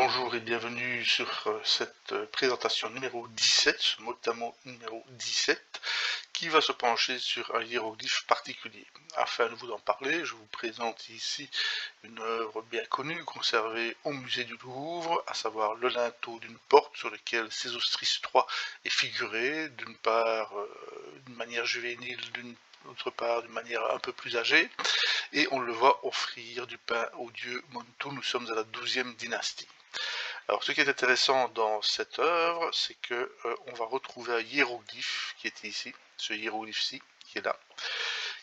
Bonjour et bienvenue sur cette présentation numéro 17, ce mot à mot numéro 17, qui va se pencher sur un hiéroglyphe particulier. Afin de vous en parler, je vous présente ici une œuvre bien connue conservée au musée du Louvre, à savoir le linteau d'une porte sur lequel Sésostris III est figuré, d'une part d'une manière juvénile, d'autre part d'une manière un peu plus âgée, et on le voit offrir du pain au dieu Montu. Nous sommes à la 12e dynastie. Alors, ce qui est intéressant dans cette œuvre, c'est que on va retrouver un hiéroglyphe qui est ici, ce hiéroglyphe-ci, qui est là,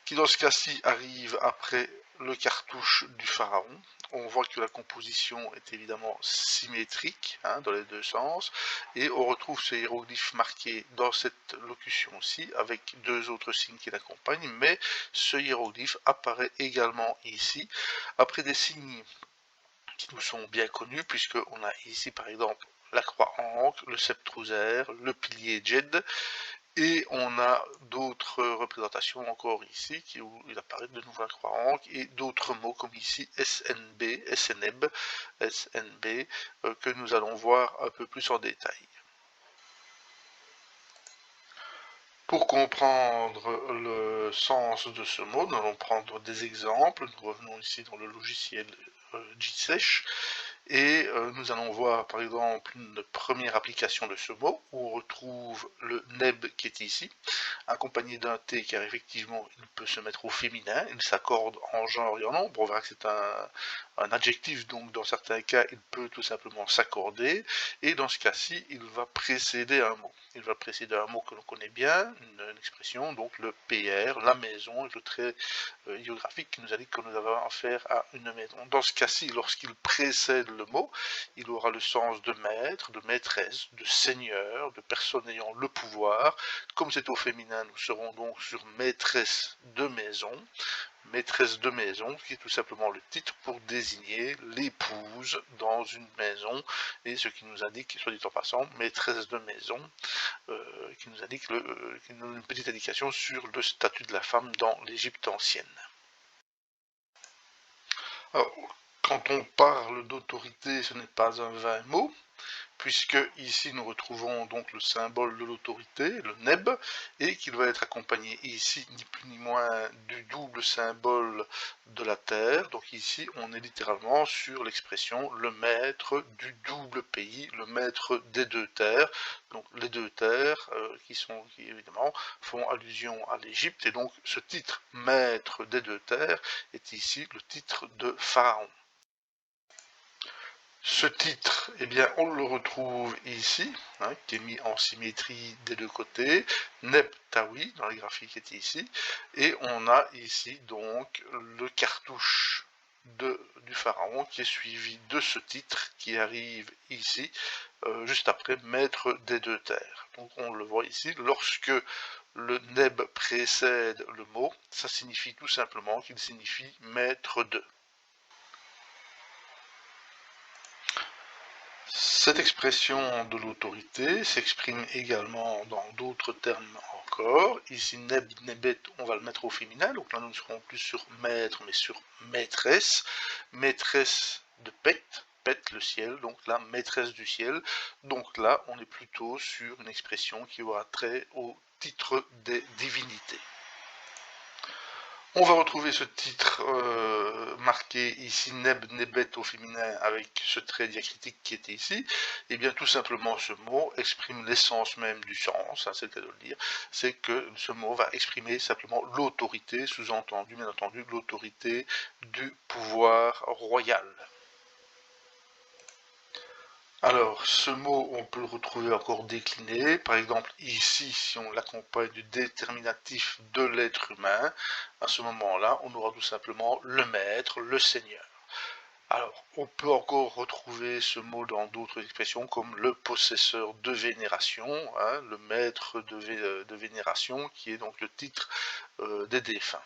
qui dans ce cas-ci arrive après le cartouche du pharaon. On voit que la composition est évidemment symétrique, hein, dans les deux sens, et on retrouve ce hiéroglyphe marqué dans cette locution-ci, avec deux autres signes qui l'accompagnent, mais ce hiéroglyphe apparaît également ici, après des signes qui nous sont bien connus, puisqu'on a ici par exemple la croix ancre, le sceptre, le pilier Djed, et on a d'autres représentations encore ici, où il apparaît de nouveau la croix ancre, et d'autres mots comme ici SNB, SNEB, SNB, que nous allons voir un peu plus en détail. Pour comprendre le sens de ce mot, nous allons prendre des exemples. Nous revenons ici dans le logiciel Gsesh, et nous allons voir par exemple une première application de ce mot, où on retrouve le neb qui est ici, accompagné d'un T car effectivement il peut se mettre au féminin, il s'accorde en genre et en nombre, on verra que c'est un adjectif, donc dans certains cas il peut tout simplement s'accorder, et dans ce cas-ci il va précéder un mot. Il va précéder un mot que l'on connaît bien, une expression, donc le PR, la maison, et le trait géographique qui nous indique que nous avons affaire à une maison. Dans ce cas-ci, lorsqu'il précède le mot, il aura le sens de maître, de maîtresse, de seigneur, de personne ayant le pouvoir. Comme c'est au féminin, nous serons donc sur maîtresse de maison, qui est tout simplement le titre pour désigner l'épouse dans une maison, et ce qui nous indique, soit dit en passant, maîtresse de maison, qui nous indique qui nous donne une petite indication sur le statut de la femme dans l'Égypte ancienne. Alors, quand on parle d'autorité, ce n'est pas un vain mot, puisque ici nous retrouvons donc le symbole de l'autorité, le neb, et qu'il va être accompagné ici ni plus ni moins du double symbole de la terre. Donc ici on est littéralement sur l'expression le maître du double pays, le maître des deux terres. Donc les deux terres qui évidemment font allusion à l'Égypte, et donc ce titre maître des deux terres est ici le titre de pharaon. Ce titre, eh bien, on le retrouve ici, hein, qui est mis en symétrie des deux côtés, Neptawi, dans les graphiques qui est ici, et on a ici donc le cartouche du pharaon qui est suivi de ce titre qui arrive ici, juste après maître des deux terres. Donc on le voit ici, lorsque le neb précède le mot, ça signifie tout simplement qu'il signifie maître de. Cette expression de l'autorité s'exprime également dans d'autres termes encore. Ici, neb, nebet, on va le mettre au féminin, donc là nous ne serons plus sur maître, mais sur maîtresse. Maîtresse de Pet, Pet le ciel, donc la maîtresse du ciel. Donc là, on est plutôt sur une expression qui aura trait au titre des divinités. On va retrouver ce titre marqué ici Neb, Nebet au féminin avec ce trait diacritique qui était ici. Et bien tout simplement ce mot exprime l'essence même du sens, hein, c'est le cas de le dire, c'est que ce mot va exprimer simplement l'autorité, sous-entendu bien entendu l'autorité du pouvoir royal. Alors, ce mot, on peut le retrouver encore décliné. Par exemple, ici, si on l'accompagne du déterminatif de l'être humain, à ce moment-là, on aura tout simplement le maître, le seigneur. Alors, on peut encore retrouver ce mot dans d'autres expressions, comme le possesseur de vénération, hein, le maître de vénération, qui est donc le titre des défunts.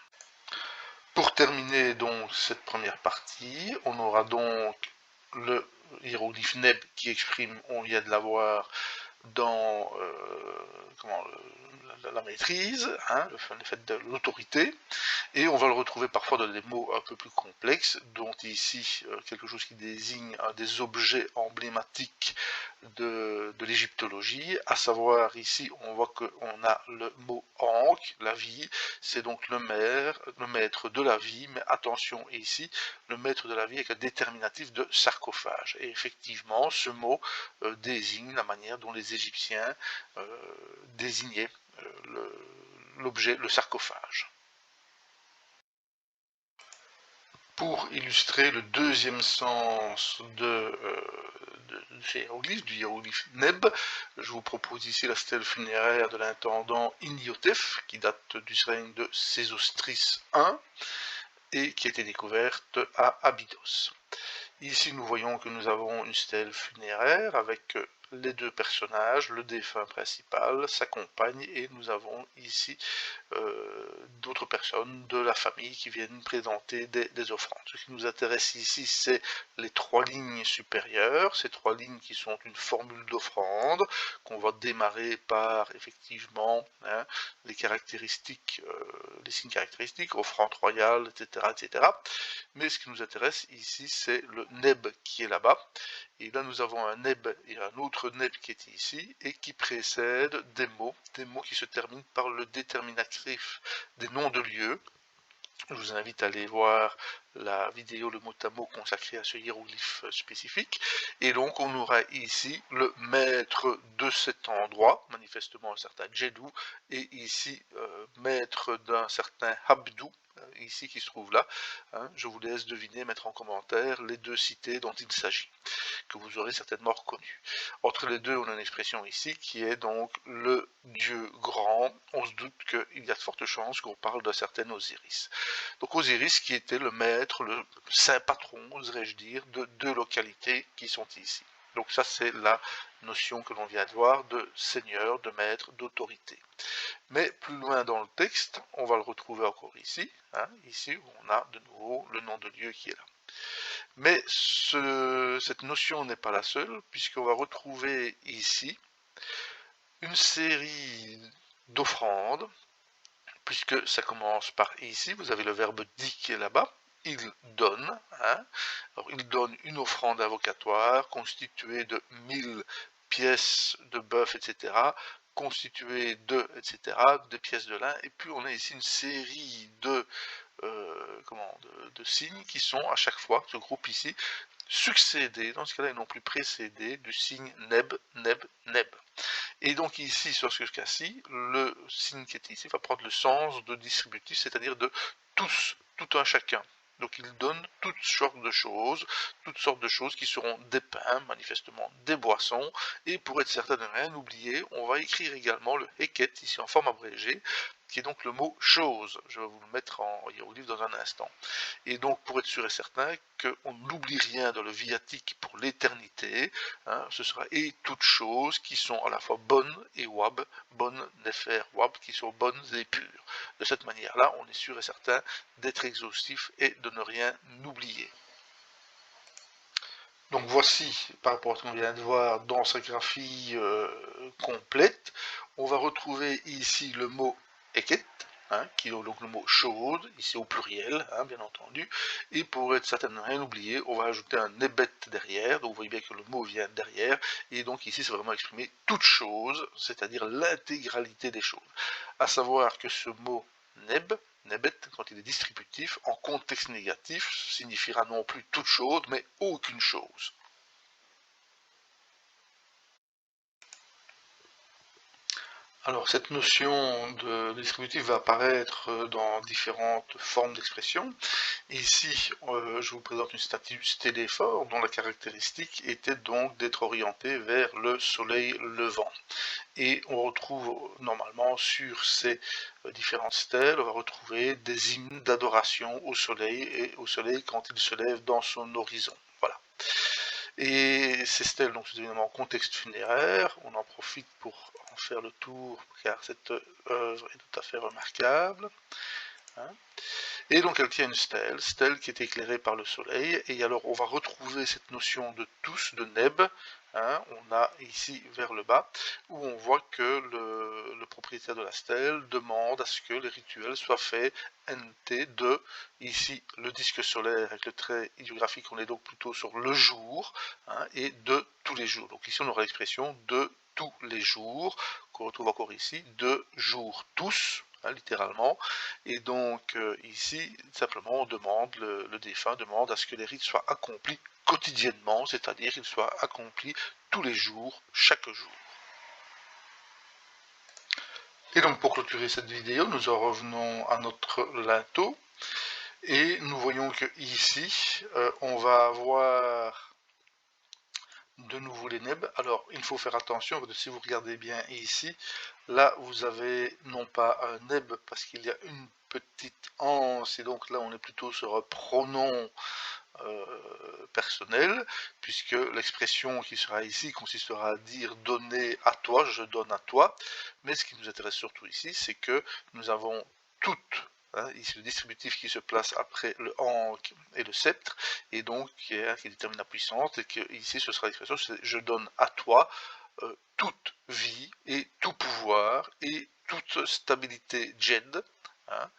Pour terminer donc cette première partie, on aura donc le hiéroglyphe Neb qui exprime, on vient de l'avoir, dans la maîtrise, hein, le fait de l'autorité, et on va le retrouver parfois dans des mots un peu plus complexes, dont ici quelque chose qui désigne des objets emblématiques de l'égyptologie, à savoir ici on voit qu'on a le mot ankh, la vie, c'est donc le maître de la vie, mais attention ici, le maître de la vie avec un déterminatif de sarcophage, et effectivement ce mot désigne la manière dont les Égyptiens désignaient l'objet, le sarcophage. Pour illustrer le deuxième sens de ces hiéroglyphes, du hiéroglyphe Neb, je vous propose ici la stèle funéraire de l'intendant Iniotef, qui date du règne de Sésostris I, et qui a été découverte à Abydos. Ici, nous voyons que nous avons une stèle funéraire avec les deux personnages, le défunt principal, sa compagne, et nous avons ici d'autres personnes de la famille qui viennent présenter des offrandes. Ce qui nous intéresse ici, c'est les trois lignes supérieures, ces trois lignes qui sont une formule d'offrande, qu'on va démarrer par effectivement les caractéristiques, les signes caractéristiques, offrande royale, etc., etc. Mais ce qui nous intéresse ici, c'est le Neb qui est là-bas. Et là, nous avons un Neb et un autre Neb qui est ici, et qui précèdent des mots qui se terminent par le déterminatif des noms de lieux. Je vous invite à aller voir la vidéo, le mot à mot consacré à ce hiéroglyphe spécifique. Et donc, on aura ici le maître de cet endroit, manifestement un certain Jedou, et ici, maître d'un certain Habdou, ici qui se trouve là. Je vous laisse deviner, mettre en commentaire les deux cités dont il s'agit, que vous aurez certainement reconnu. Entre les deux, on a une expression ici qui est donc le dieu grand. On se doute qu'il y a de fortes chances qu'on parle d'un certain Osiris. Donc Osiris qui était le maître, le saint patron, oserais-je dire, de deux localités qui sont ici. Donc ça c'est la notion que l'on vient de voir de seigneur, de maître, d'autorité. Mais plus loin dans le texte, on va le retrouver encore ici. Ici on a de nouveau le nom de Dieu qui est là. Mais cette notion n'est pas la seule, puisqu'on va retrouver ici une série d'offrandes, puisque ça commence par ici, vous avez le verbe dit qui est là-bas, il donne, alors il donne une offrande invocatoire constituée de 1000 pièces de bœuf, etc., constituée de, etc., des pièces de lin, et puis on a ici une série de signes qui sont à chaque fois, ce groupe ici, succédés, dans ce cas-là, et non plus précédés du signe Neb, Neb, Neb. Et donc ici, sur ce cas-ci, le signe qui est ici va prendre le sens de distributif, c'est-à-dire de tous, tout un chacun. Donc il donne toutes sortes de choses qui seront des pains, manifestement des boissons, et pour être certain de rien oublier, on va écrire également le heket, ici en forme abrégée, qui est donc le mot chose. Je vais vous le mettre en hiéroglyphe dans un instant. Et donc, pour être sûr et certain qu'on n'oublie rien dans le viatique pour l'éternité, ce sera et toutes choses qui sont à la fois bonnes et wab, bonnes, nefer, wab, qui sont bonnes et pures. De cette manière-là, on est sûr et certain d'être exhaustif et de ne rien oublier. Donc voici, par rapport à ce qu'on vient de voir dans sa graphie complète, on va retrouver ici le mot eket, qui est donc le mot chose, ici au pluriel, bien entendu, et pour être certain de ne rien oublier, on va ajouter un nebet derrière, donc vous voyez bien que le mot vient derrière, et donc ici c'est vraiment exprimer toute chose, c'est-à-dire l'intégralité des choses. À savoir que ce mot neb, nebet, quand il est distributif, en contexte négatif, signifiera non plus toute chose, mais aucune chose. Alors, cette notion de distributif va apparaître dans différentes formes d'expression. Ici, je vous présente une statue stéléphore dont la caractéristique était donc d'être orientée vers le soleil levant. Et on retrouve normalement sur ces différentes stèles, on va retrouver des hymnes d'adoration au soleil et au soleil quand il se lève dans son horizon. Voilà. Et ces stèles, donc, c'est évidemment en contexte funéraire. On en profite pour en faire le tour, car cette œuvre est tout à fait remarquable. hein. Et donc elle tient une stèle qui est éclairée par le soleil, et alors on va retrouver cette notion de tous, de neb, hein, on a ici vers le bas, où on voit que le propriétaire de la stèle demande à ce que les rituels soient faits nt de, ici le disque solaire avec le trait idéographique, on est donc plutôt sur le jour, hein, et de tous les jours. Donc ici on aura l'expression de tous les jours, qu'on retrouve encore ici, de jours tous, hein, littéralement, et donc ici, simplement, on demande, le défunt demande à ce que les rites soient accomplis quotidiennement, c'est-à-dire qu'ils soient accomplis tous les jours, chaque jour. Et donc pour clôturer cette vidéo, nous en revenons à notre linteau, et nous voyons que ici, on va avoir de nouveau les nebs. Alors il faut faire attention, parce que si vous regardez bien ici, là vous avez non pas un neb parce qu'il y a une petite anse, et donc là on est plutôt sur un pronom personnel, puisque l'expression qui sera ici consistera à dire donner à toi, je donne à toi, mais ce qui nous intéresse surtout ici, c'est que nous avons toutes, hein, ici le distributif qui se place après le ankh et le sceptre, et donc qui détermine la puissance, et que ici ce sera l'expression, c'est je donne à toi toute vie et tout pouvoir et toute stabilité Jed. Hein.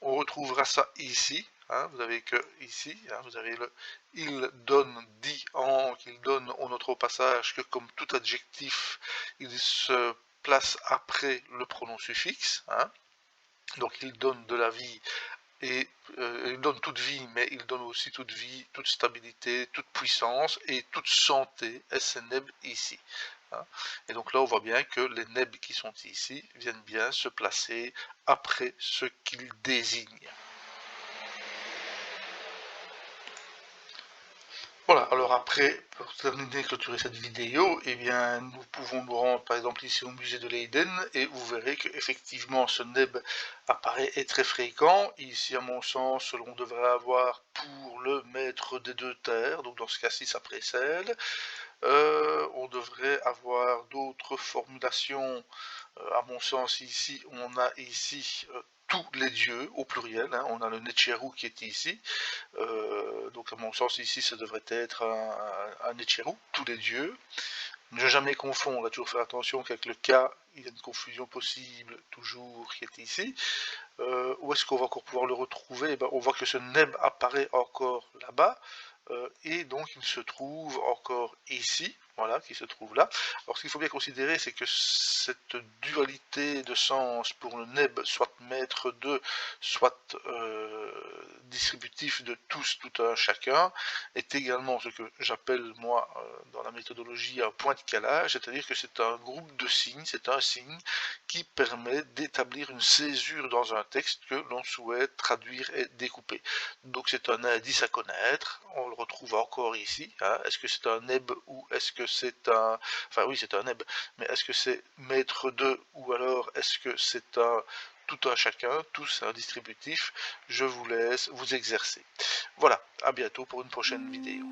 On retrouvera ça ici, hein, vous avez que ici, hein, vous avez le il donne, dit en, qu'il donne, on notera au passage que comme tout adjectif, il se place après le pronom suffixe, hein. Donc il donne de la vie, et il donne toute vie, mais il donne aussi toute vie, toute stabilité, toute puissance et toute santé, SNEB ici. Hein. Et donc là on voit bien que les nebs qui sont ici viennent bien se placer après ce qu'ils désignent. Voilà, alors après, pour terminer, clôturer cette vidéo, eh bien, nous pouvons nous rendre par exemple ici au musée de Leiden, et vous verrez qu'effectivement ce neb apparaît est très fréquent. Ici, à mon sens, l'on devrait avoir pour le maître des deux terres, donc dans ce cas-ci ça précède. On devrait avoir d'autres formulations, à mon sens ici, on a ici tous les dieux au pluriel, hein, on a le Netcheru qui est ici, donc à mon sens ici ça devrait être un Netcheru, tous les dieux. Ne jamais confondre, on va toujours faire attention qu'avec le cas, il y a une confusion possible toujours qui est ici. Où est-ce qu'on va encore pouvoir le retrouver? Eh ben, on voit que ce neb apparaît encore là-bas, et donc il se trouve encore ici, voilà, qui se trouve là. Alors ce qu'il faut bien considérer, c'est que cette dualité de sens pour le neb, soit maître de, soit distributif de tous, tout un chacun, est également ce que j'appelle moi dans la méthodologie un point de calage, c'est-à-dire que c'est un groupe de signes, c'est un signe qui permet d'établir une césure dans un texte que l'on souhaite traduire et découper. Donc c'est un indice à connaître, on le retrouve encore ici, hein. Est-ce que c'est un neb ou est-ce que c'est un... Enfin oui, c'est un neb, mais est-ce que c'est maître de, ou alors est-ce que c'est un tout un chacun, tous un distributif? Je vous laisse vous exercer. Voilà, à bientôt pour une prochaine vidéo.